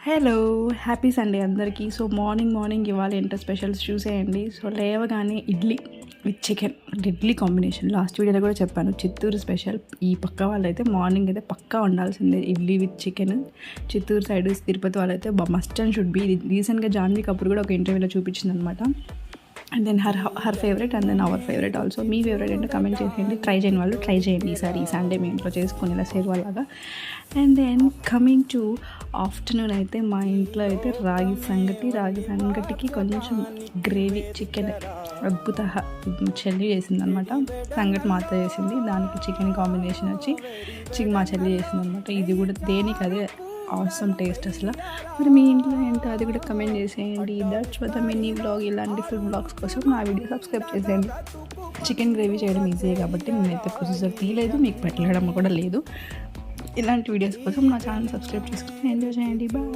Hello happy Sunday అందరికీ. So morning ఇవాళ ఏంటో స్పెషల్స్ చూసేయండి. సో లేవగానే idli with chicken, idli combination last వీడియోలో కూడా చెప్పాను. చిత్తూరు స్పెషల్. ఈ పక్క వాళ్ళైతే మార్నింగ్ అయితే పక్కా ఉండాల్సిందే idli with chicken. Chittoor side Tirupati వాళ్ళైతే మస్ట్ అండ్ షుడ్ బి. రీసెంట్గా జాన్వీ కపూర్ కూడా ఒక ఇంటర్వ్యూలో చూపించింది అనమాట. And then her favourite and then our favourite also. మీ ఫేవరెట్ ఏంటో కమెంట్ చేసేయండి. ట్రై చేయని వాళ్ళు ట్రై చేయండి ఈసారి ఈ సండే మీ ఇంట్లో చేసుకునేలా సేవలాగా. And then coming to afternoon అయితే మా ఇంట్లో అయితే రాగి సంగటికి కొంచెం గ్రేవీ చికెన్ అద్భుత చెల్లి చేసింది అనమాట. సంగటి మాత్ర చేసింది, దానికి చికెన్ కాంబినేషన్ వచ్చి మా చెల్లి చేసింది అనమాట. ఇది కూడా దేనికి అదే ఆసమ్ టేస్ట్ అసలు. మరి మీ ఇంట్లో ఏంటో అది కూడా కమెంట్ చేసేయండి. That's for the mini vlog. ఇలాంటి ఫుడ్ వ్లాగ్స్ కోసం నా వీడియో సబ్స్క్రైబ్ చేసేయండి. చికెన్ గ్రేవీ చేయడం ఈజీ కాబట్టి నేనైతే ప్రొసెసర్ తీయలేదు, మీకు పెట్టడం కూడా లేదు. ఇలాంటి వీడియోస్ కోసం నా ఛానల్ సబ్స్క్రైబ్ చేసుకుని ఎంజాయ్ చేయండి. బాయ్.